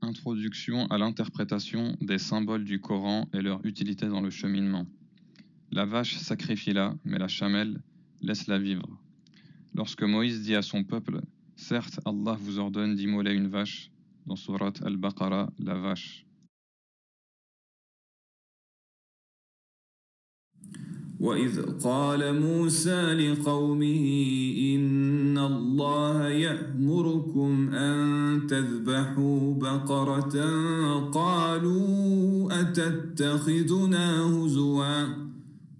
Introduction à l'interprétation des symboles du Coran et leur utilité dans le cheminement. La vache sacrifie-la, mais la chamelle, laisse-la vivre. Lorsque Moïse dit à son peuple, « Certes, Allah vous ordonne d'immoler une vache » dans sourate Al-Baqarah, la vache. وإذ قال موسى لقومه إن الله يأمركم أن تذبحوا بقرة قالوا أتتخذنا هزوا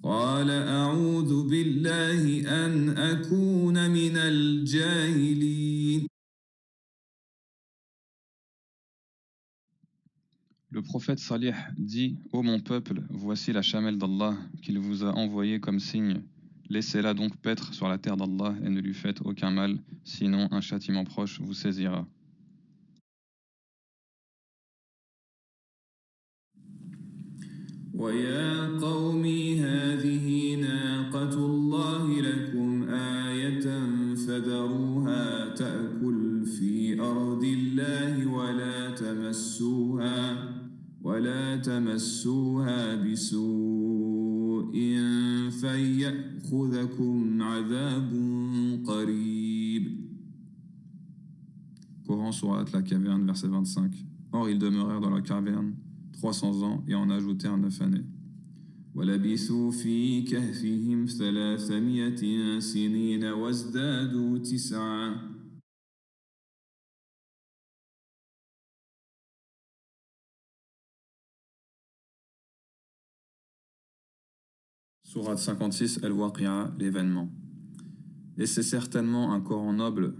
قال أعوذ بالله أن أكون من الجاهلين. Le prophète Salih dit « Ô mon peuple, voici la chamelle d'Allah qu'il vous a envoyée comme signe. Laissez-la donc paître sur la terre d'Allah et ne lui faites aucun mal, sinon un châtiment proche vous saisira. » ويا قوم هذه ناقة الله لكم آية فذروها تأكل في أرض الله ولا تمسوها بسوء فيأخذكم عذاب قريب. Coran Sourate La Caverne, verset 25. Or ils demeurèrent dans la caverne 300 ans et en ajoutèrent 9 années. وَلَبِثُوا فِي كَهْفِهِمْ 300 سِنِينَ وَازْدَادُوا 9. Sourate 56, Al-Waqi'a, l'événement. Et c'est certainement un Coran noble,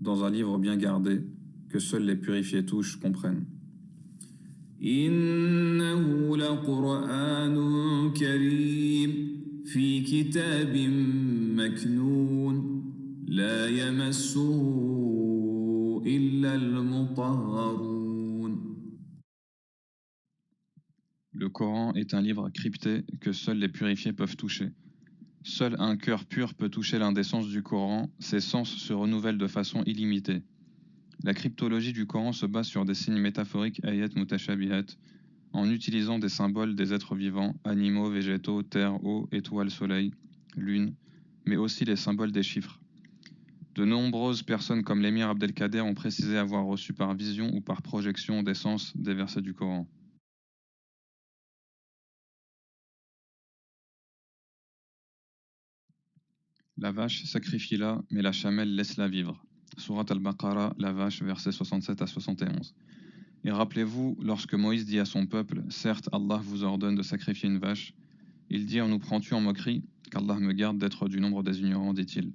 dans un livre bien gardé, que seuls les purifiés touchent, comprennent. إنه لقرآن كريم في كتاب مكنون لا يمسه إلا المطهرون. Le Coran est un livre crypté que seuls les purifiés peuvent toucher. Seul un cœur pur peut toucher l'un des sens du Coran, ses sens se renouvellent de façon illimitée. La cryptologie du Coran se base sur des signes métaphoriques ayat mutashabihat, en utilisant des symboles des êtres vivants, animaux, végétaux, terre, eau, étoiles, soleil, lune, mais aussi les symboles des chiffres. De nombreuses personnes comme l'émir Abdelkader ont précisé avoir reçu par vision ou par projection des sens des versets du Coran. La vache, sacrifie-la, mais la chamelle, laisse-la vivre. Sourate Al-Baqarah, la vache, versets 67 à 71. Et rappelez-vous, lorsque Moïse dit à son peuple, « Certes, Allah vous ordonne de sacrifier une vache », ils dirent, « Nous prends-tu en moquerie ?» Qu'Allah me garde d'être du nombre des ignorants, dit-il.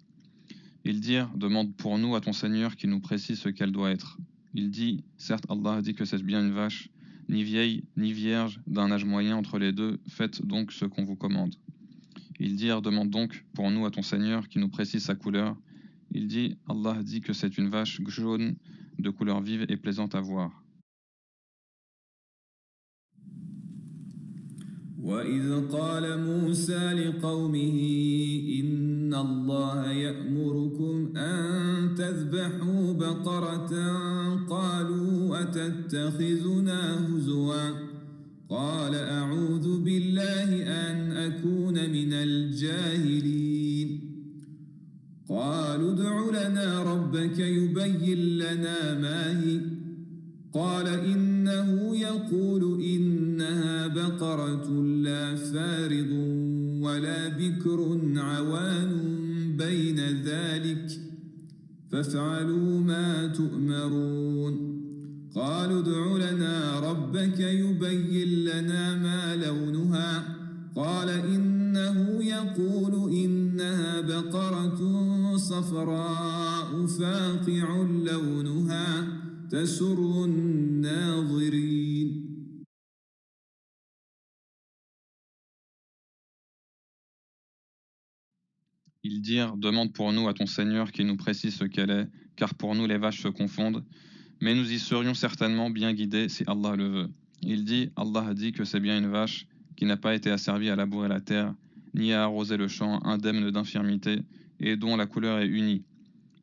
Ils dirent, « Demande pour nous à ton Seigneur qu'il nous précise ce qu'elle doit être. » Il dit, « Certes, Allah dit que c'est bien une vache, ni vieille, ni vierge, d'un âge moyen entre les deux, faites donc ce qu'on vous commande. » Ils dirent, demande donc pour nous à ton Seigneur qui nous précise sa couleur. Il dit, Allah dit que c'est une vache jaune de couleur vive et plaisante à voir. وَإِذْ قَالَ مُوسَى لِقَوْمِهِ إِنَّ اللَّهَ يَأْمُرُكُمْ أَن تَذْبَحُوا بَقَرَةً قَالُوا أَتَتَّخِذُنَا هُزُوًا قال أعوذ بالله أن أكون من الجاهلين. قالوا ادع لنا ربك يبين لنا ما هي قال إنه يقول إنها بقرة لا فارض ولا بكر عوان بين ذلك فافعلوا ما تؤمرون. قالوا ادع لنا ربك يبين لنا ما لونها قال إنه يقول إنها بقرة صفراء فاقع لونها تسر الناظرين. Ils dirent, demande pour nous à ton Seigneur qu'il nous précise ce qu'elle est, car pour nous les vaches se confondent, mais nous y serions certainement bien guidés si Allah le veut. Il dit, Allah a dit que c'est bien une vache qui n'a pas été asservie à labourer la terre, ni à arroser le champ, indemne d'infirmité, et dont la couleur est unie.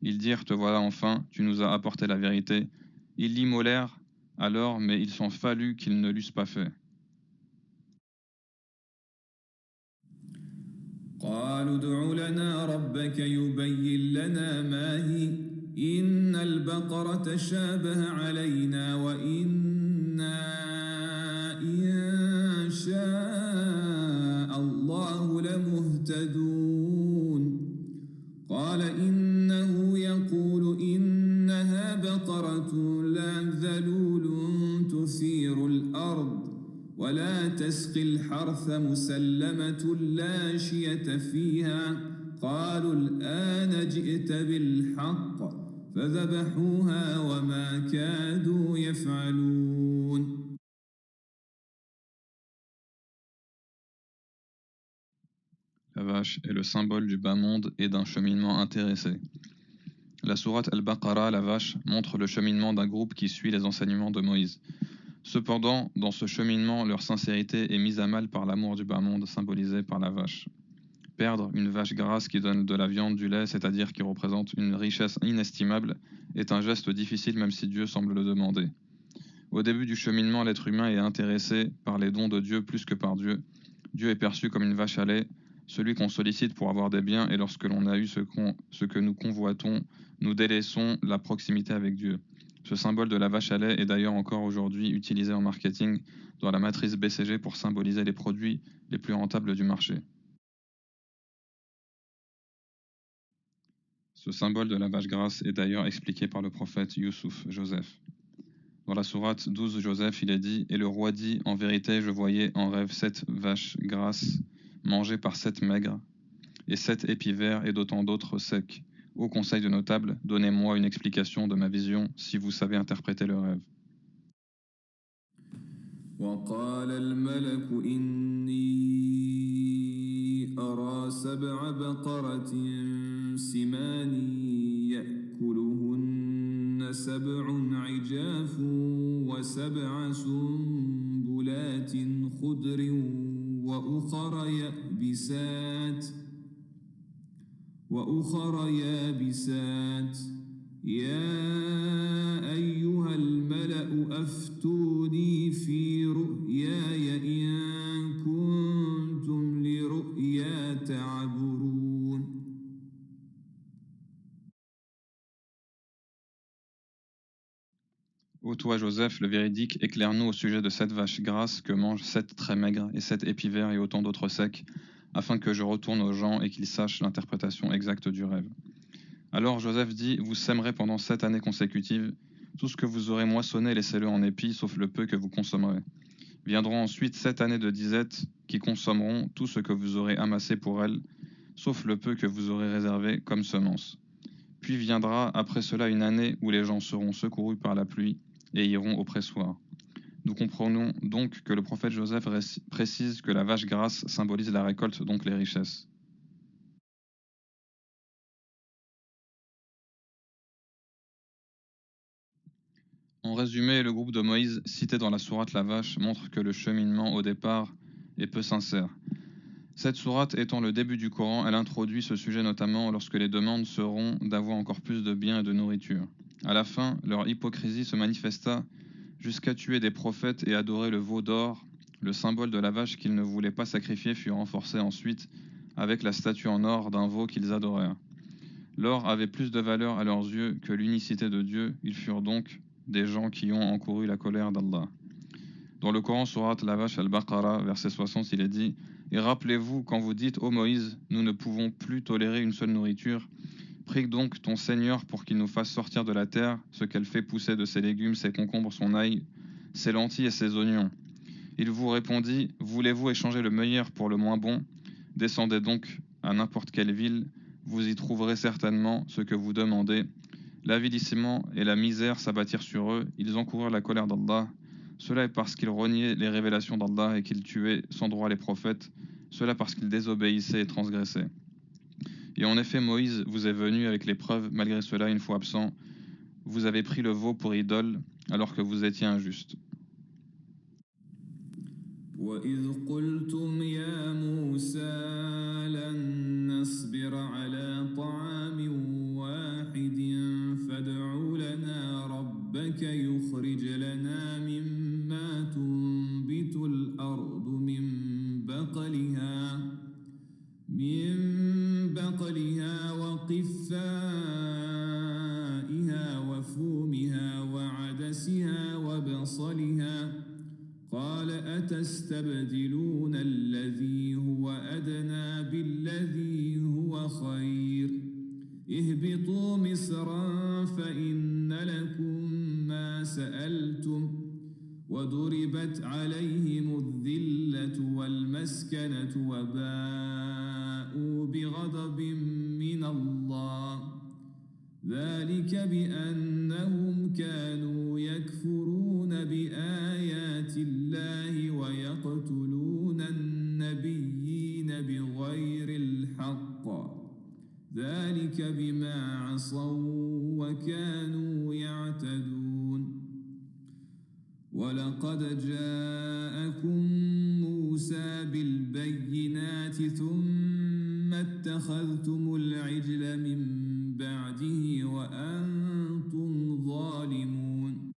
Ils dirent, te voilà enfin, tu nous as apporté la vérité. Ils l'immolèrent, Alors, mais il s'en fallut qu'ils ne l'eussent pas fait. قالوا ادع لنا ربك يبين لنا ما هي إن البقرة تشابه علينا وإنا إن شاء الله لمهتدون قال إنه يقول إنها بقرة لا ذلول تثير الأرض ولا تسقي الحرث مسلمة لا شية فيها قالوا الآن جئت بالحق فذبحوها وما كادوا يفعلون. La vache est le symbole du bas monde et d'un cheminement intéressé. La sourate Al-Baqarah, la vache, montre le cheminement d'un groupe qui suit les enseignements de Moïse. Cependant, dans ce cheminement, leur sincérité est mise à mal par l'amour du bas monde symbolisé par la vache. Perdre une vache grasse qui donne de la viande, du lait, c'est-à-dire qui représente une richesse inestimable, est un geste difficile même si Dieu semble le demander. Au début du cheminement, l'être humain est intéressé par les dons de Dieu plus que par Dieu. Dieu est perçu comme une vache à lait, celui qu'on sollicite pour avoir des biens, et lorsque l'on a eu ce que nous convoitons, nous délaissons la proximité avec Dieu. Ce symbole de la vache à lait est d'ailleurs encore aujourd'hui utilisé en marketing dans la matrice BCG pour symboliser les produits les plus rentables du marché. Ce symbole de la vache grasse est d'ailleurs expliqué par le prophète Youssouf, Joseph. Dans la sourate 12, Joseph, il est dit « Et le roi dit, en vérité, je voyais en rêve 7 vaches grasses mangées par 7 maigres, et 7 épis verts et d'autant d'autres secs. Ô conseil de notables, donnez-moi une explication de ma vision si vous savez interpréter le rêve. » وقال الملك إني أرى 7 بقرة سمان يأكلهن 7 عجاف و7 سنبلات خضر وأخر يابسات يا أيها الملأ أفتوني في رؤياي إن كنتم لرؤيا تعبرون. Ô toi, Joseph, le véridique, éclaire-nous au sujet de 7 vaches grasses que mangent 7 très maigres et 7 épis verts et autant d'autres secs, afin que je retourne aux gens et qu'ils sachent l'interprétation exacte du rêve. Alors Joseph dit, vous sèmerez pendant 7 années consécutives, tout ce que vous aurez moissonné, laissez-le en épis, sauf le peu que vous consommerez. Viendront ensuite 7 années de disette qui consommeront tout ce que vous aurez amassé pour elles, sauf le peu que vous aurez réservé comme semence. Puis viendra après cela une année où les gens seront secourus par la pluie et iront au pressoir. Nous comprenons donc que le prophète Joseph précise que la vache grasse symbolise la récolte, donc les richesses. En résumé, le groupe de Moïse cité dans la sourate La Vache montre que le cheminement au départ est peu sincère. Cette sourate étant le début du Coran, elle introduit ce sujet notamment lorsque les demandes seront d'avoir encore plus de biens et de nourriture. À la fin, leur hypocrisie se manifesta jusqu'à tuer des prophètes et adorer le veau d'or. Le symbole de la vache qu'ils ne voulaient pas sacrifier fut renforcé ensuite avec la statue en or d'un veau qu'ils adorèrent. L'or avait plus de valeur à leurs yeux que l'unicité de Dieu, ils furent donc des gens qui ont encouru la colère d'Allah. Dans le Coran, sourate La Vache Al-Baqarah, verset 60, il est dit « Et rappelez-vous quand vous dites, ô Moïse, nous ne pouvons plus tolérer une seule nourriture. Prie donc ton Seigneur pour qu'il nous fasse sortir de la terre ce qu'elle fait pousser de ses légumes, ses concombres, son ail, ses lentilles et ses oignons. » Il vous répondit « Voulez-vous échanger le meilleur pour le moins bon? Descendez donc à n'importe quelle ville, vous y trouverez certainement ce que vous demandez. » L'avilissement et la misère s'abattirent sur eux, ils encoururent la colère d'Allah. Cela est parce qu'ils reniaient les révélations d'Allah et qu'ils tuaient sans droit les prophètes, cela parce qu'ils désobéissaient et transgressaient. Et en effet, Moïse vous est venu avec les preuves, malgré cela, une fois absent, vous avez pris le veau pour idole, alors que vous étiez injuste. وإذ قلتم يا موسى لن نصبر على طعام واحد فادع لنا ربك يخرج لنا تستبدلون الذي هو أدنى بالذي هو خير اهبطوا مصرا فإن لكم ما سألتم وضربت عليهم الذلة والمسكنة وباءوا بغضب من الله ذلك بأنهم كانوا يكفرون بآيات الله ويقتلون النبيين بغير الحق ذلك بما عصوا وكانوا يعتدون ولقد جاءكم موسى بالبينات ثم اتخذتم العجل من بعده وأنتم ظالمون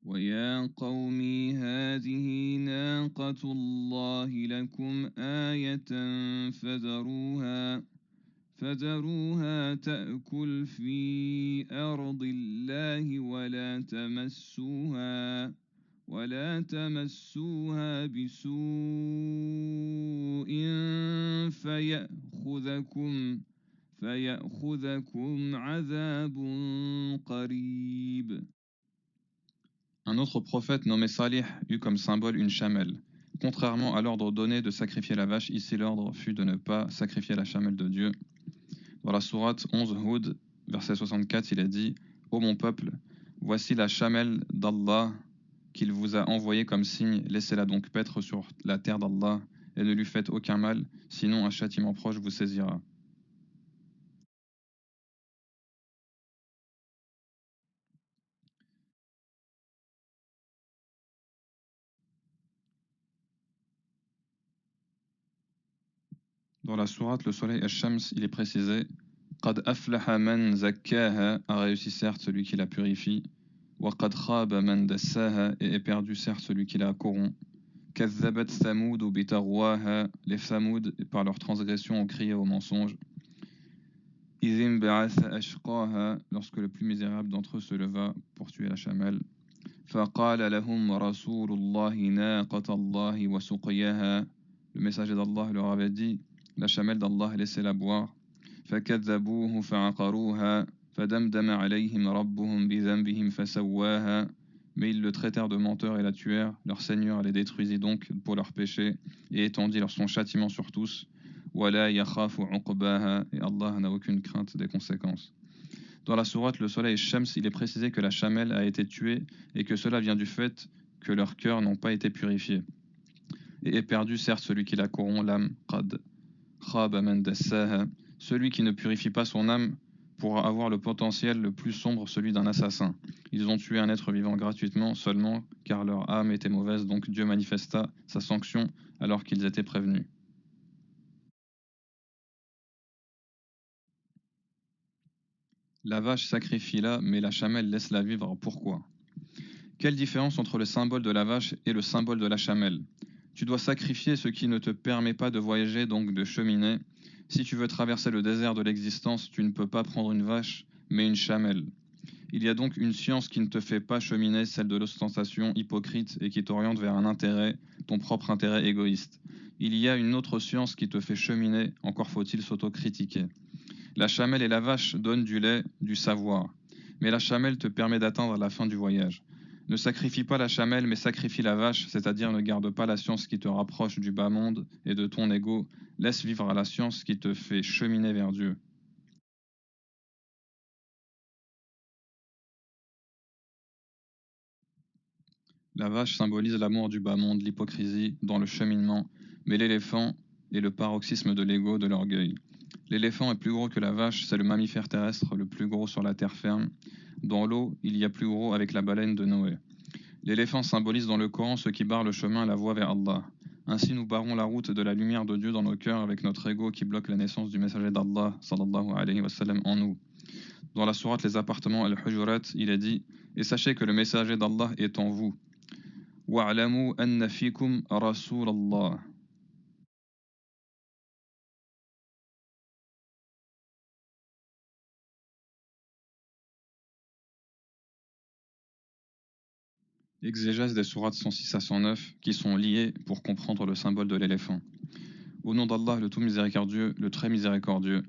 ويا قوم هذه ناقة الله لكم آية فذروها تأكل في أرض الله ولا تمسوها بسوء فيأخذكم عذاب قريب. Un autre prophète nommé Salih eut comme symbole une chamelle. Contrairement à l'ordre donné de sacrifier la vache, ici l'ordre fut de ne pas sacrifier la chamelle de Dieu. Dans la sourate 11 Hud, verset 64, il est dit « Ô mon peuple, voici la chamelle d'Allah qu'il vous a envoyée comme signe, laissez-la donc paître sur la terre d'Allah et ne lui faites aucun mal, sinon un châtiment proche vous saisira. » Dans la sourate Le Soleil Ash-Shams, il est précisé Qad aflaha man zakkaha, a réussi certes celui qui la purifie, wa qad khaba man dassaha, et est perdu certes celui qui la corrompt. Kazzabat Thamoud bi tarwaha, les Thamoud par leur transgression ont crié au mensonge. Idhim ba'atha ashqaha, lorsque le plus misérable d'entre eux se leva pour tuer la chamelle. Faqala lahum rasulullahi naqatallahi wa suqiyaha, le messager d'Allah leur avait dit la chamelle d'Allah, laissez-la boire. فكذبوه فعقروها فدمدم عليهم ربهم بذنبهم فسواها, mais ils le traitèrent de menteur et la tuèrent. Leur Seigneur les détruisit donc pour leurs péchés et étendit son châtiment sur tous. ولا يخاف عقباها, et Allah n'a aucune crainte des conséquences. Dans la sourate Le Soleil Shams, il est précisé que la chamelle a été tuée et que cela vient du fait que leurs cœurs n'ont pas été purifiés. Et est perdu certes celui qui la corrompt, l'âme, qad khaba man dassaha. Celui qui ne purifie pas son âme pourra avoir le potentiel le plus sombre, celui d'un assassin. Ils ont tué un être vivant gratuitement seulement car leur âme était mauvaise, donc Dieu manifesta sa sanction alors qu'ils étaient prévenus. La vache sacrifie-la, mais la chamelle laisse-la vivre. Pourquoi? Quelle différence entre le symbole de la vache et le symbole de la chamelle? Tu dois sacrifier ce qui ne te permet pas de voyager, donc de cheminer. Si tu veux traverser le désert de l'existence, tu ne peux pas prendre une vache, mais une chamelle. Il y a donc une science qui ne te fait pas cheminer, celle de l'ostentation hypocrite et qui t'oriente vers un intérêt, ton propre intérêt égoïste. Il y a une autre science qui te fait cheminer, encore faut-il s'autocritiquer. La chamelle et la vache donnent du lait, du savoir. Mais la chamelle te permet d'atteindre la fin du voyage. Ne sacrifie pas la chamelle, mais sacrifie la vache, c'est-à-dire ne garde pas la science qui te rapproche du bas monde et de ton ego. Laisse vivre la science qui te fait cheminer vers Dieu. La vache symbolise l'amour du bas monde, l'hypocrisie dans le cheminement, mais l'éléphant est le paroxysme de l'ego, de l'orgueil. L'éléphant est plus gros que la vache, c'est le mammifère terrestre le plus gros sur la terre ferme. Dans l'eau, il y a plus gros avec la baleine de Noé. L'éléphant symbolise dans le Coran ce qui barre le chemin, la voie vers Allah. Ainsi nous barrons la route de la lumière de Dieu dans nos cœurs avec notre ego qui bloque la naissance du messager d'Allah sallallahu alayhi wa sallam en nous. Dans la sourate Les Appartements Al-Hujurat, il est dit « Et sachez que le messager d'Allah est en vous. وَاعْلَمُوا أَنَّ فِيكُمْ رَسُولَ اللَّهِ » Exégèse des sourates 106 à 109 qui sont liées pour comprendre le symbole de l'éléphant. Au nom d'Allah, le tout miséricordieux, le très miséricordieux.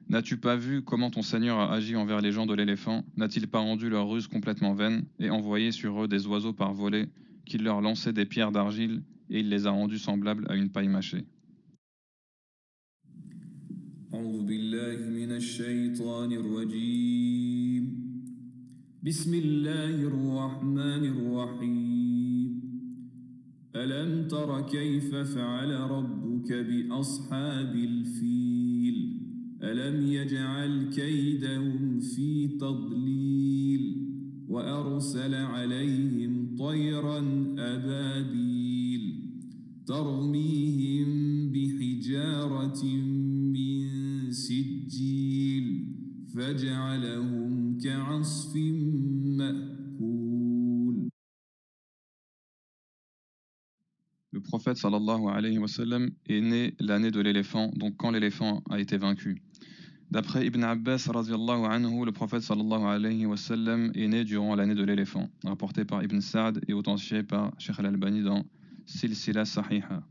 N'as-tu pas vu comment ton Seigneur a agi envers les gens de l'éléphant? N'a-t-il pas rendu leur ruse complètement vaine et envoyé sur eux des oiseaux par volée qui leur lançaient des pierres d'argile et il les a rendus semblables à une paille mâchée? أعوذ بالله من الشيطان الرجيم بسم الله الرحمن الرحيم ألم تر كيف فعل ربك بأصحاب الفيل ألم يجعل كيدهم في تضليل وأرسل عليهم طيرا أبابيل ترميهم بحجارة من سجيل فجعلهم كعصف مأكول. Le prophète sallallahu alayhi wa sallam est né l'année de l'éléphant, donc quand l'éléphant a été vaincu. D'après Ibn Abbas radhiyallahu anhu, le prophète sallallahu alayhi wa sallam est né durant l'année de l'éléphant, rapporté par Ibn Sa'd et authentifié par Sheikh al-Albani dans Silsila Sahiha,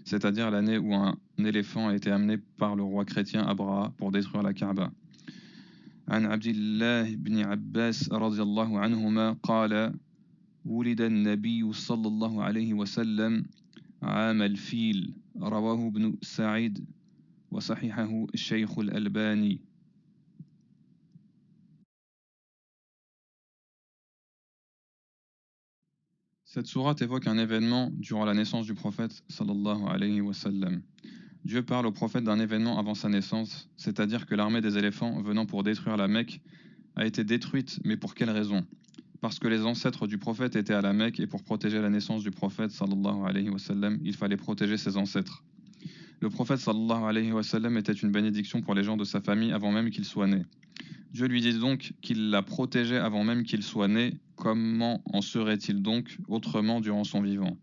c'est-à-dire l'année où un éléphant a été amené par le roi chrétien Abraha pour détruire la Kaaba. عن عبد الله بن عباس رضي الله عنهما قال ولد النبي صلى الله عليه وسلم عام الفيل رواه ابن سعيد وصححه الشيخ الألباني. Cette sourate évoque un événement durant la naissance du prophète sallallahu alayhi wa sallam. Dieu parle au prophète d'un événement avant sa naissance, c'est-à-dire que l'armée des éléphants venant pour détruire la Mecque a été détruite, mais pour quelle raison? Parce que les ancêtres du prophète étaient à la Mecque et pour protéger la naissance du prophète sallallahu alayhi wa sallam, il fallait protéger ses ancêtres. Le prophète sallallahu alayhi wa sallam était une bénédiction pour les gens de sa famille avant même qu'il soit né. Dieu lui dit donc qu'il l'a protégé avant même qu'il soit né. Comment en serait-il donc autrement durant son vivant?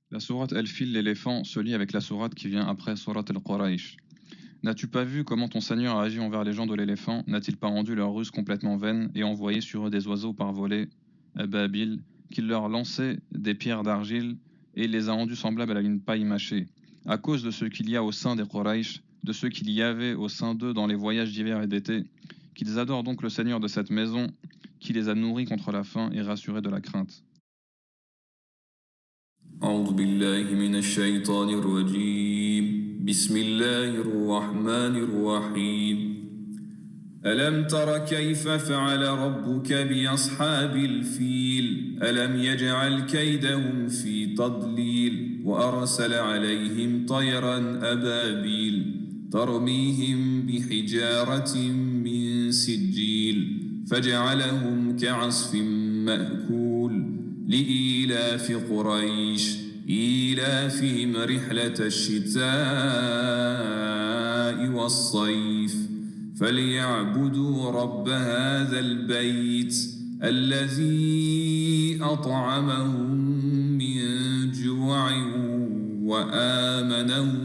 La sourate Al-Fil, l'éléphant, se lie avec la sourate qui vient après sourate Al-Quraysh. N'as-tu pas vu comment ton Seigneur a agi envers les gens de l'éléphant? N'a-t-il pas rendu leur ruse complètement vaine et envoyé sur eux des oiseaux par volée, Ababil, qui leur lançaient des pierres d'argile et il les a rendus semblables à une paille mâchée? À cause de ce qu'il y a au sein des Quraysh, de ce qu'il y avait au sein d'eux dans les voyages d'hiver et d'été, qu'ils adorent donc le Seigneur de cette maison, qui les a nourris contre la faim et rassurés de la crainte. أعوذ بالله من الشيطان الرجيم بسم الله الرحمن الرحيم ألم تر كيف فعل ربك بأصحاب الفيل ألم يجعل كيدهم في تضليل وأرسل عليهم طيرا أبابيل ترميهم بحجارة من سجيل فجعلهم كعصف مأكول لإيلاف قريش إيلافهم رحلة الشتاء والصيف فليعبدوا رب هذا البيت الذي أطعمهم من جوع وآمنهم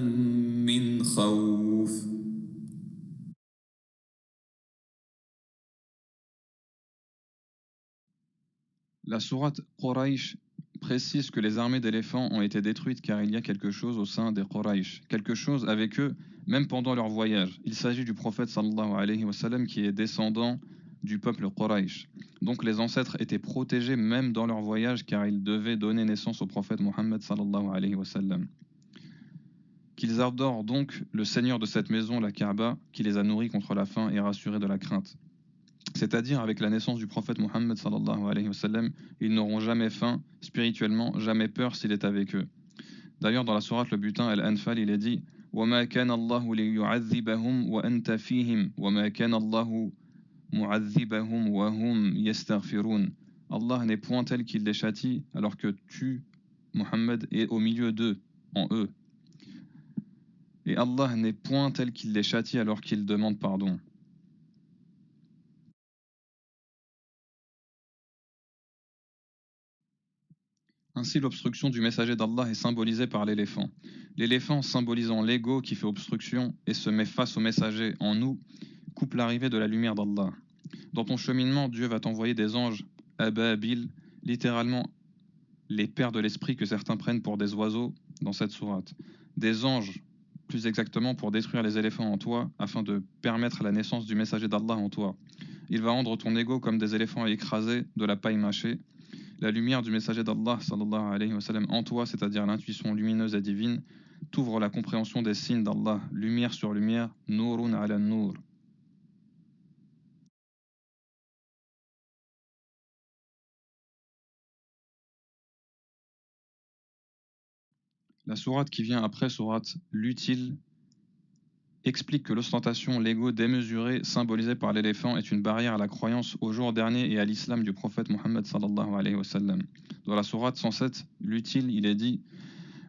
من خوف. La sourate Quraysh précise que les armées d'éléphants ont été détruites car il y a quelque chose au sein des Quraysh, quelque chose avec eux même pendant leur voyage. Il s'agit du prophète sallallahu alayhi wa sallam qui est descendant du peuple Quraysh. Donc les ancêtres étaient protégés même dans leur voyage car ils devaient donner naissance au prophète Mohammed sallallahu alayhi wa sallam. Qu'ils adorent donc le Seigneur de cette maison, la Kaaba, qui les a nourris contre la faim et rassurés de la crainte. C'est-à-dire avec la naissance du prophète Mohammed sallallahu alayhi wa sallam, ils n'auront jamais faim spirituellement, jamais peur s'il est avec eux. D'ailleurs dans la sourate le butin Al-Anfal il est dit وَمَا كَانَ اللَّهُ لِيُعَذِّبَهُمْ وَأَنْتَ فِيهِمْ وَمَا كَانَ اللَّهُ مُعَذِّبَهُمْ وَهُمْ يَسْتَغْفِرُونَ. Allah n'est point tel qu'il les châtie alors que tu, Mohammed, es au milieu d'eux, en eux. Et Allah n'est point tel qu'il les châtie alors qu'ils demandent pardon. Ainsi, l'obstruction du messager d'Allah est symbolisée par l'éléphant. L'éléphant symbolisant l'ego qui fait obstruction et se met face au messager en nous, coupe l'arrivée de la lumière d'Allah. Dans ton cheminement, Dieu va t'envoyer des anges, ababil, littéralement les pères de l'esprit que certains prennent pour des oiseaux dans cette sourate. Des anges, plus exactement pour détruire les éléphants en toi, afin de permettre la naissance du messager d'Allah en toi. Il va rendre ton ego comme des éléphants écrasés de la paille mâchée. La lumière du messager d'Allah sallallahu alayhi wa sallam en toi, c'est-à-dire l'intuition lumineuse et divine, t'ouvre la compréhension des signes d'Allah, lumière sur lumière, nurun ala nur. La sourate qui vient après, sourate l'utile, explique que l'ostentation, l'ego démesuré symbolisé par l'éléphant est une barrière à la croyance au jour dernier et à l'islam du prophète Mohammed sallallahu alayhi wa sallam. Dans la sourate 107, l'utile, il est dit: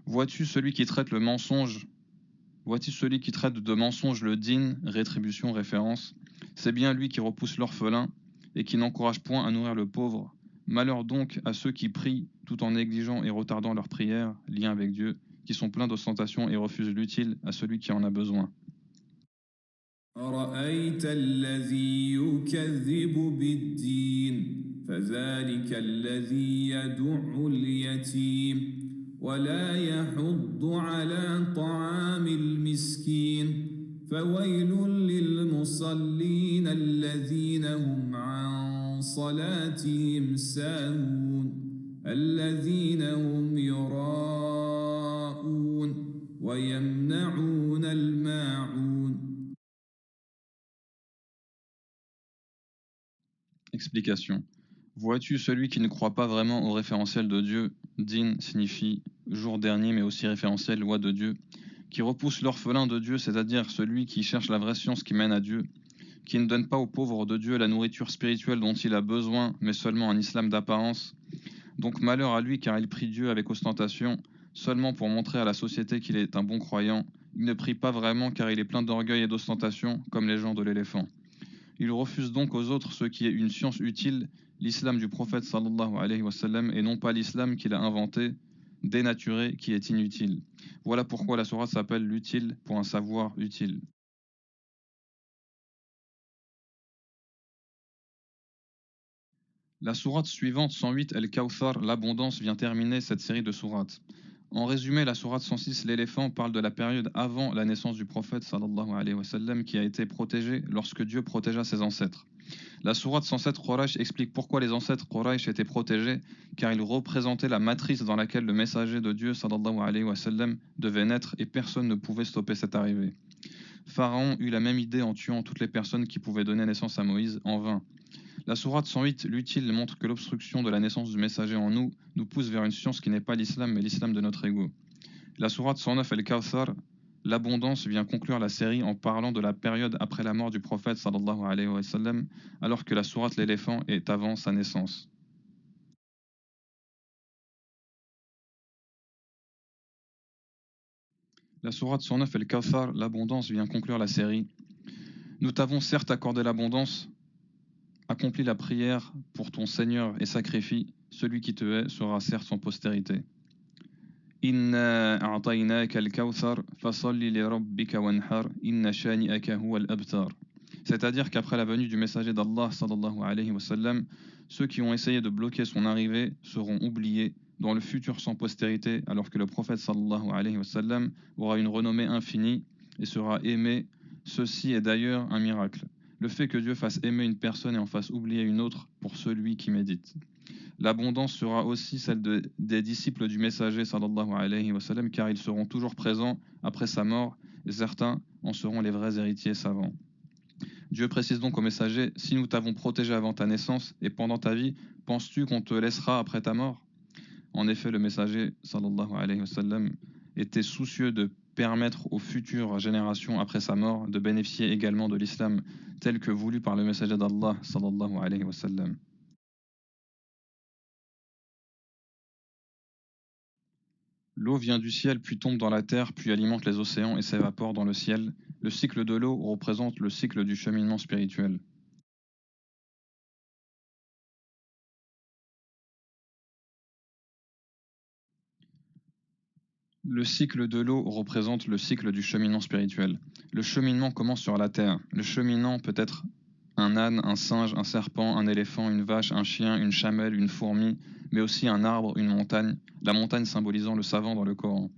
Vois-tu celui qui traite le mensonge Vois-tu celui qui traite de mensonge le din, rétribution, référence? C'est bien lui qui repousse l'orphelin et qui n'encourage point à nourrir le pauvre. Malheur donc à ceux qui prient tout en négligeant et retardant leur prière, lien avec Dieu, qui sont pleins d'ostentation et refusent l'utile à celui qui en a besoin. أرأيت الذي يكذب بالدين فذلك الذي يدع اليتيم ولا يحض على طعام المسكين فويل للمصلين الذين هم عن صلاتهم ساهون الذين هم يراءون ويمنعون الماعون. Explication. Vois-tu celui qui ne croit pas vraiment au référentiel de Dieu? Din signifie jour dernier, mais aussi référentiel, loi de Dieu, qui repousse l'orphelin de Dieu, c'est-à-dire celui qui cherche la vraie science qui mène à Dieu, qui ne donne pas aux pauvres de Dieu la nourriture spirituelle dont il a besoin, mais seulement un islam d'apparence. Donc malheur à lui, car il prie Dieu avec ostentation, seulement pour montrer à la société qu'il est un bon croyant. Il ne prie pas vraiment car il est plein d'orgueil et d'ostentation, comme les gens de l'éléphant. Il refuse donc aux autres ce qui est une science utile, l'islam du prophète sallallahu alayhi wa sallam, et non pas l'islam qu'il a inventé, dénaturé, qui est inutile. Voilà pourquoi la sourate s'appelle l'utile pour un savoir utile. La sourate suivante, 108, El-Kawthar, l'abondance, vient terminer cette série de sourates. En résumé, la sourate 106, l'éléphant, parle de la période avant la naissance du prophète sallallahu alayhi wa sallam, qui a été protégée lorsque Dieu protégea ses ancêtres. La sourate 107 Quraysh explique pourquoi les ancêtres Quraysh étaient protégés, car ils représentaient la matrice dans laquelle le messager de Dieu sallallahu alayhi wa sallam devait naître et personne ne pouvait stopper cette arrivée. Pharaon eut la même idée en tuant toutes les personnes qui pouvaient donner naissance à Moïse en vain. La sourate 108, l'utile, montre que l'obstruction de la naissance du messager en nous pousse vers une science qui n'est pas l'islam mais l'islam de notre ego. La sourate 109, El-Kawthar, l'abondance, vient conclure la série en parlant de la période après la mort du prophète sallallahu alayhi wa sallam, alors que la sourate l'éléphant est avant sa naissance. La sourate 109, El-Kawthar, l'abondance, vient conclure la série. Nous t'avons certes accordé l'abondance, accomplis la prière pour ton Seigneur et sacrifie, celui qui te hait sera certes sans postérité. Inna a'taynaka al-kawthar fasalli li rabbika wanhar inna shani'aka huwa al-abtar. C'est-à-dire qu'après la venue du messager d'Allah sallallahu alayhi wa sallam, ceux qui ont essayé de bloquer son arrivée seront oubliés dans le futur sans postérité, alors que le prophète sallallahu alayhi wa sallam aura une renommée infinie et sera aimé. Ceci est d'ailleurs un miracle. Le fait que Dieu fasse aimer une personne et en fasse oublier une autre pour celui qui médite. L'abondance sera aussi celle des disciples du messager sallallahu alayhi wa sallam, car ils seront toujours présents après sa mort et certains en seront les vrais héritiers savants. Dieu précise donc au messager: si nous t'avons protégé avant ta naissance et pendant ta vie, penses-tu qu'on te laissera après ta mort? En effet, le messager sallallahu alayhi wa sallam était soucieux de permettre aux futures générations après sa mort de bénéficier également de l'islam tel que voulu par le messager d'Allah sallallahu alayhi wa sallam. L'eau vient du ciel, puis tombe dans la terre, puis alimente les océans et s'évapore dans le ciel. Le cycle de l'eau représente le cycle du cheminement spirituel. Le cycle de l'eau représente le cycle du cheminement spirituel. Le cheminement commence sur la terre. Le cheminant peut être un âne, un singe, un serpent, un éléphant, une vache, un chien, une chamelle, une fourmi, mais aussi un arbre, une montagne, la montagne symbolisant le savant dans le Coran.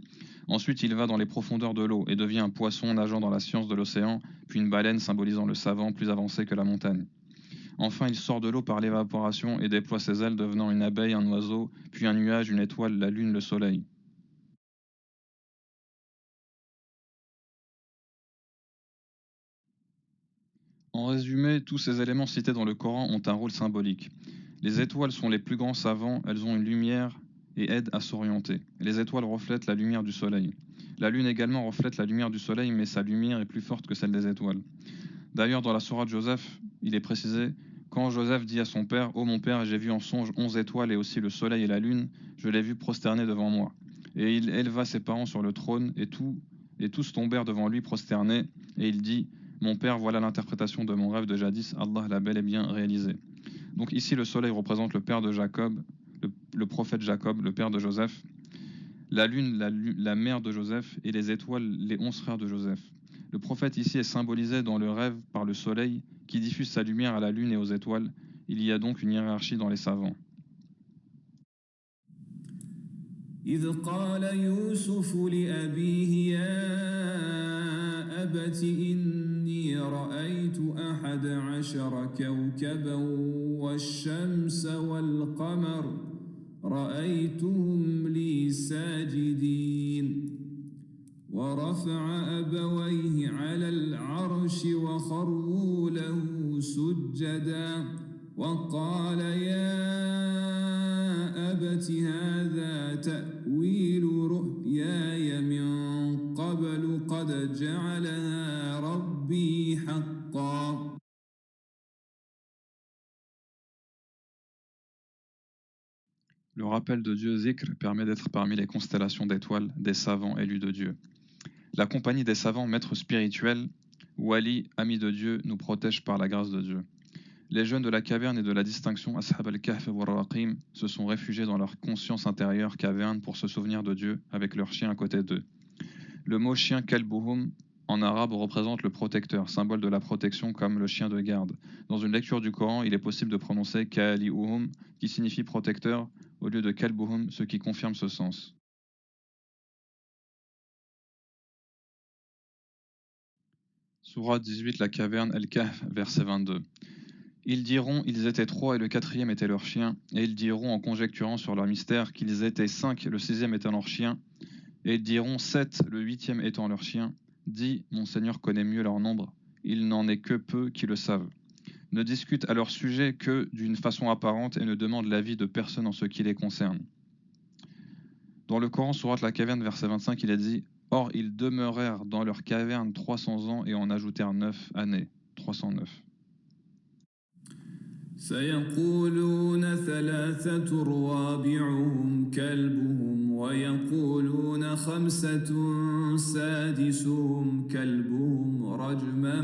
Ensuite, il va dans les profondeurs de l'eau et devient un poisson nageant dans la science de l'océan, puis une baleine symbolisant le savant plus avancé que la montagne. Enfin, il sort de l'eau par l'évaporation et déploie ses ailes devenant une abeille, un oiseau, puis un nuage, une étoile, la lune, le soleil. En résumé, tous ces éléments cités dans le Coran ont un rôle symbolique. Les étoiles sont les plus grands savants, elles ont une lumière et aident à s'orienter. Les étoiles reflètent la lumière du soleil. La lune également reflète la lumière du soleil, mais sa lumière est plus forte que celle des étoiles. D'ailleurs, dans la sourate Joseph, il est précisé: quand Joseph dit à son père: Ô mon père, j'ai vu en songe 11 étoiles et aussi le soleil et la lune, je l'ai vu prosterné devant moi. Et il éleva ses parents sur le trône, et tous tombèrent devant lui prosternés, et il dit: Mon père, voilà l'interprétation de mon rêve de jadis, Allah l'a bel et bien réalisé. Donc ici, le soleil représente le père de Jacob, le prophète Jacob, le père de Joseph, la lune, la mère de Joseph, et les étoiles, les 11 frères de Joseph. Le prophète ici est symbolisé dans le rêve par le soleil qui diffuse sa lumière à la lune et aux étoiles. Il y a donc une hiérarchie dans les savants. إذ قال يوسف لأبيه يا أبت إني رأيت 11 كوكبا والشمس والقمر رأيتهم لي ساجدين ورفع أبويه على العرش وخروا له سجدا وقال يا أبت هذا تأويل رؤياي من قبل قد جعلها ربي حقا. Le rappel de Dieu Zikr permet d'être parmi les constellations d'étoiles des savants élus de Dieu. La compagnie des savants maîtres spirituels, Wali, amis de Dieu, nous protège par la grâce de Dieu. Les jeunes de la caverne et de la distinction Ashab al-Kahf wa Raqim se sont réfugiés dans leur conscience intérieure caverne pour se souvenir de Dieu avec leur chien à côté d'eux. Le mot chien Kalbuhum en arabe représente le protecteur, symbole de la protection comme le chien de garde. Dans une lecture du Coran, il est possible de prononcer Kali'uhum qui signifie protecteur au lieu de Kalbuhum, ce qui confirme ce sens. Sourate 18, la caverne El-Kahf, verset 22. Ils diront: ils étaient 3 et le 4e était leur chien, et ils diront en conjecturant sur leur mystère qu'ils étaient 5 et le 6e étant leur chien, et ils diront 7 le 8e étant leur chien. Dis: mon Seigneur connaît mieux leur nombre, il n'en est que peu qui le savent. Ne discutent à leur sujet que d'une façon apparente et ne demandent l'avis de personne en ce qui les concerne. Dans le Coran, sourate la caverne, verset 25, il est dit: or ils demeurèrent dans leur caverne 300 ans et en ajoutèrent 9 années. 309. سيقولون 3 رابعهم كلبهم ويقولون 5 سادسهم كلبهم رجما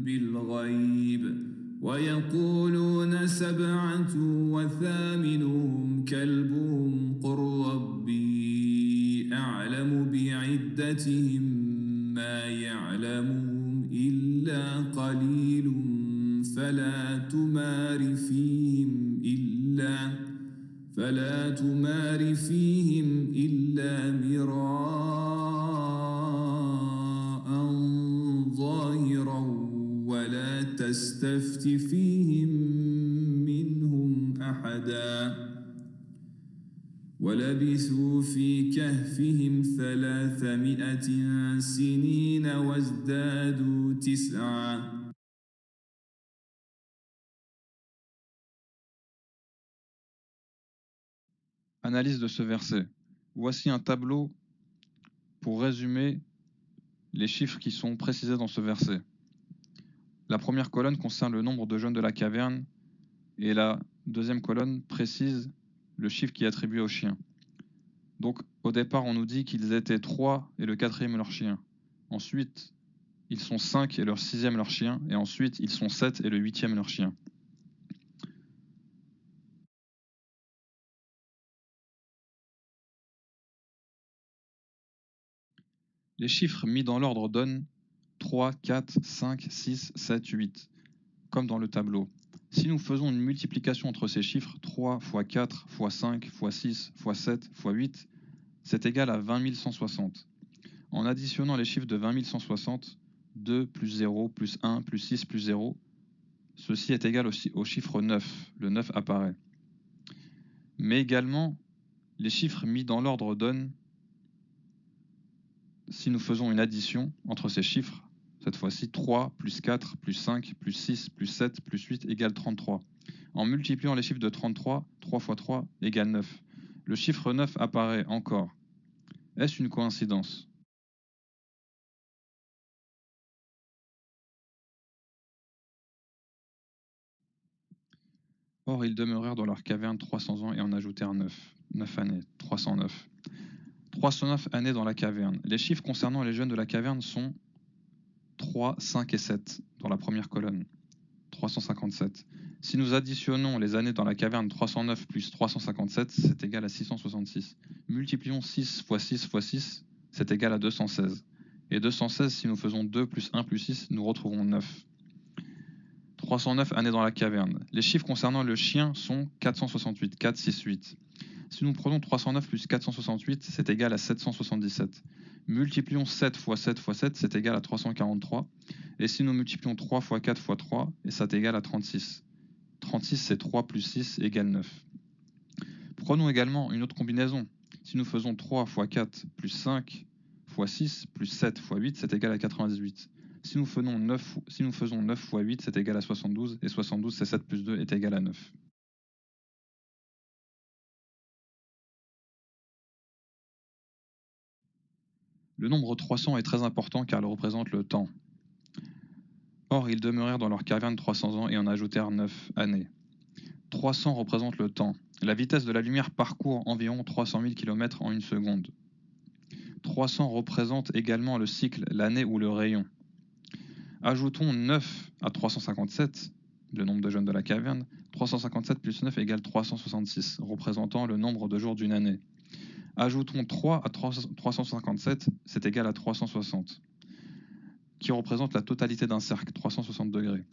بالغيب ويقولون 7 وثامنهم كلبهم قل ربي أعلم بعدتهم ما يعلمهم إلا قليل فلا تمار فيهم إلا مراء ظاهرا ولا تستفت فيهم منهم أحدا ولبثوا في كهفهم 300 سنين وازدادوا 9. Analyse de ce verset. Voici un tableau pour résumer les chiffres qui sont précisés dans ce verset. La première colonne concerne le nombre de jeunes de la caverne et la deuxième colonne précise le chiffre qui est attribué au chien. Donc au départ, on nous dit qu'ils étaient 3 et le 4e leur chien. Ensuite, ils sont 5 et leur 6e leur chien. Et ensuite, ils sont 7 et le 8e leur chien. Les chiffres mis dans l'ordre donnent 3, 4, 5, 6, 7, 8, comme dans le tableau. Si nous faisons une multiplication entre ces chiffres, 3 fois 4 fois 5 fois 6 fois 7 fois 8, c'est égal à 20 160. En additionnant les chiffres de 20 160, 2 plus 0 plus 1 plus 6 plus 0, ceci est égal au chiffre 9. Le 9 apparaît. Mais également, les chiffres mis dans l'ordre donnent, si nous faisons une addition entre ces chiffres, cette fois-ci 3 plus 4 plus 5 plus 6 plus 7 plus 8 égale 33. En multipliant les chiffres de 33, 3 fois 3 égale 9. Le chiffre 9 apparaît encore. Est-ce une coïncidence? Or, ils demeurèrent dans leur caverne 300 ans et en ajoutèrent 9. 9 années, 309. 309 années dans la caverne. Les chiffres concernant les jeunes de la caverne sont 3, 5 et 7 dans la première colonne. 357. Si nous additionnons les années dans la caverne 309 plus 357, c'est égal à 666. Multiplions 6 fois 6 fois 6, c'est égal à 216. Et 216, si nous faisons 2 plus 1 plus 6, nous retrouvons 9. 309 années dans la caverne. Les chiffres concernant le chien sont 468, 4, 6, 8. Si nous prenons 309 plus 468, c'est égal à 777. Multiplions 7 fois 7 fois 7, c'est égal à 343. Et si nous multiplions 3 fois 4 fois 3, et ça est égal à 36. 36, c'est 3 plus 6 égale 9. Prenons également une autre combinaison. Si nous faisons 3 fois 4 plus 5 fois 6 plus 7 fois 8, c'est égal à 98. Si nous faisons 9 fois 8, c'est égal à 72. Et 72, c'est 7 plus 2 est égal à 9. Le nombre 300 est très important car il représente le temps. Or, ils demeurèrent dans leur caverne 300 ans et en ajoutèrent 9 années. 300 représente le temps. La vitesse de la lumière parcourt environ 300 000 km en une seconde. 300 représente également le cycle, l'année ou le rayon. Ajoutons 9 à 357, le nombre de jeunes de la caverne. 357 plus 9 égale 366, représentant le nombre de jours d'une année. Ajoutons 3 à 357, c'est égal à 360, qui représente la totalité d'un cercle, 360 degrés.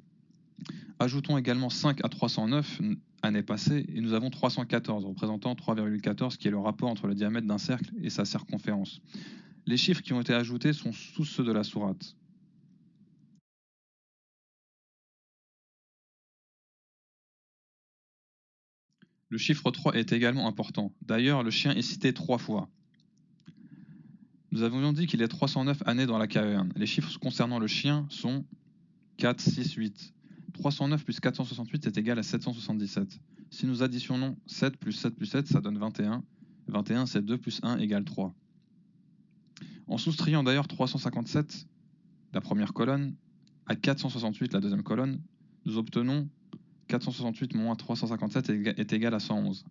Ajoutons également 5 à 309, année passée, et nous avons 314, représentant 3,14, qui est le rapport entre le diamètre d'un cercle et sa circonférence. Les chiffres qui ont été ajoutés sont tous ceux de la sourate. Le chiffre 3 est également important. D'ailleurs, le chien est cité 3 fois. Nous avions dit qu'il est 309 années dans la caverne. Les chiffres concernant le chien sont 4, 6, 8. 309 plus 468 est égal à 777. Si nous additionnons 7 plus 7 plus 7, ça donne 21. 21, c'est 2 plus 1 égale 3. En soustrayant d'ailleurs 357, la première colonne, à 468, la deuxième colonne, nous obtenons 468 moins 357 est égal à 111.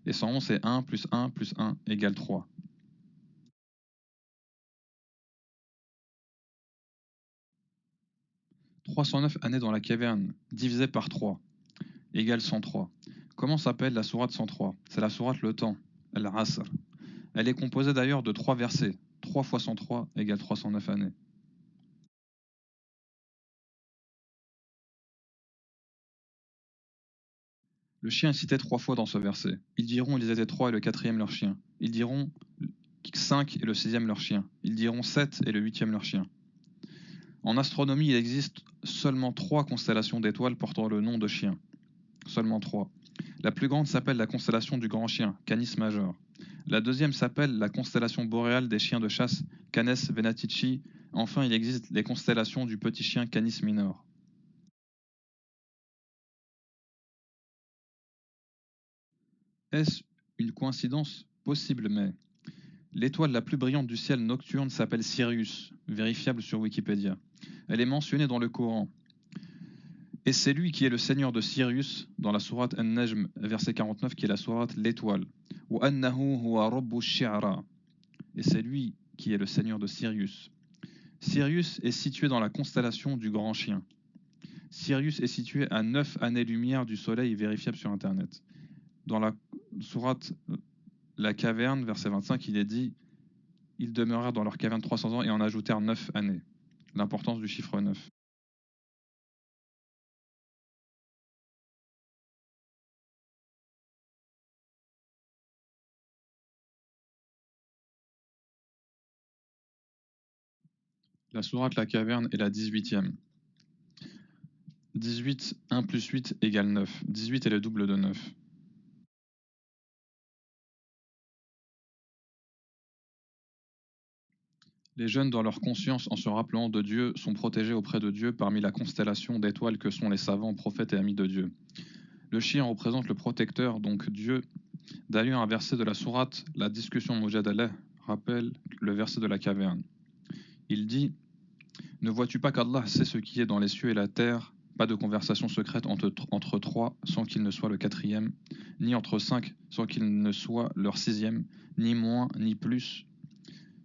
Et 111, c'est 1 plus 1 plus 1 égale 3. « 309 années dans la caverne, divisé par 3, égale 103. Comment s'appelle la sourate 103? C'est la sourate le temps, Al-Asr. Elle est composée d'ailleurs de 3 versets. 3 fois 103 égale 309 années. Le chien est cité 3 fois dans ce verset. Ils diront ils étaient 3 et le 4e leur chien. Ils diront 5 et le 6e leur chien. Ils diront 7 et le 8e leur chien. En astronomie, il existe seulement 3 constellations d'étoiles portant le nom de chien. Seulement 3. La plus grande s'appelle la constellation du grand chien, Canis Major. La deuxième s'appelle la constellation boréale des chiens de chasse, Canes Venatici. Enfin, il existe les constellations du petit chien, Canis Minor. Est-ce une coïncidence? Possible, mais l'étoile la plus brillante du ciel nocturne s'appelle Sirius, vérifiable sur Wikipédia. Elle est mentionnée dans le Coran. Et c'est lui qui est le seigneur de Sirius dans la sourate An-Najm, verset 49, qui est la sourate l'étoile. Et c'est lui qui est le seigneur de Sirius. Sirius est situé dans la constellation du grand chien. Sirius est situé à 9 années-lumière du soleil, vérifiable sur Internet. Dans la sourate La caverne, verset 25, il est dit Ils demeurèrent dans leur caverne 300 ans et en ajoutèrent 9 années. L'importance du chiffre 9. La sourate La Caverne est la 18e. 18, 1 plus 8 égale 9. 18 est le double de 9. Les jeunes, dans leur conscience, en se rappelant de Dieu, sont protégés auprès de Dieu parmi la constellation d'étoiles que sont les savants, prophètes et amis de Dieu. Le chien représente le protecteur, donc Dieu. D'ailleurs, un verset de la sourate, la discussion Mujadalah, rappelle le verset de la caverne. Il dit « Ne vois-tu pas qu'Allah sait ce qui est dans les cieux et la terre ? Pas de conversation secrète entre trois sans qu'il ne soit le quatrième, ni entre cinq sans qu'il ne soit leur sixième, ni moins ni plus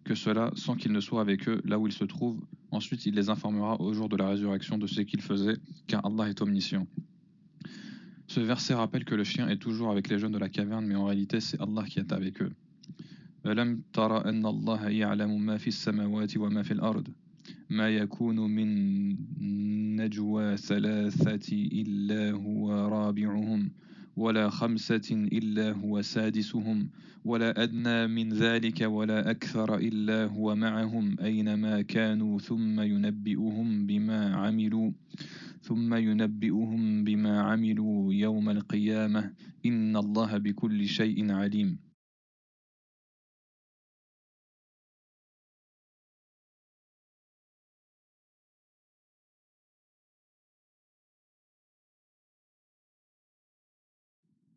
que cela sans qu'il ne soit avec eux là où ils se trouvent. Ensuite, il les informera au jour de la résurrection de ce qu'ils faisaient, car Allah est omniscient. » Ce verset rappelle que le chien est toujours avec les jeunes de la caverne, mais en réalité, c'est Allah qui est avec eux. ألم تر أن الله يعلم ما في السماوات وما في الأرض ما يكون من نجوى ثلاثة إلا هو رابعهم ولا خمسة إلا هو سادسهم ولا أدنى من ذلك ولا أكثر إلا هو معهم أينما كانوا ثم ينبئهم بما عملوا يوم القيامة إن الله بكل شيء عليم.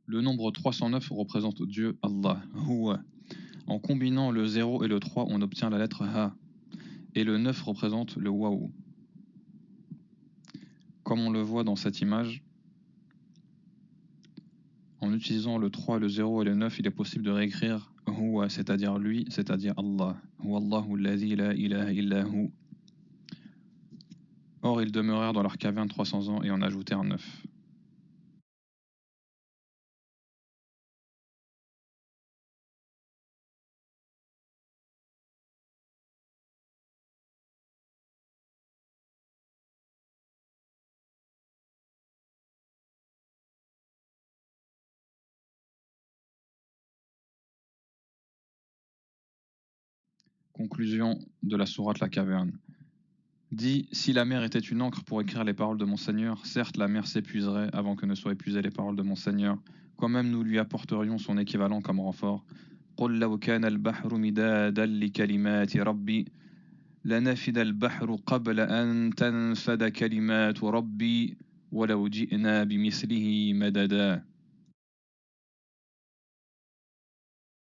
Le nombre 309 représente Dieu, Allah, Huwa. En combinant le 0 et le 3, on obtient la lettre Ha. Et le 9 représente le Waou. Comme on le voit dans cette image, en utilisant le 3, le 0 et le 9, il est possible de réécrire Huwa, c'est-à-dire lui, c'est-à-dire Allah. Huwallahu alladhi la ilaha illa hu. Or, ils demeurèrent dans leur caverne 300 ans et en ajoutèrent 9. Conclusion de la sourate La Caverne. Dit, si la mer était une encre pour écrire les paroles de mon Seigneur, certes la mer s'épuiserait avant que ne soient épuisées les paroles de mon Seigneur, quand même nous lui apporterions son équivalent comme renfort. قل لو كان البحر مدادا لكلمات ربي لنفد البحر قبل أن تنفد كلمات ربي ولو جئنا بمثله مددا.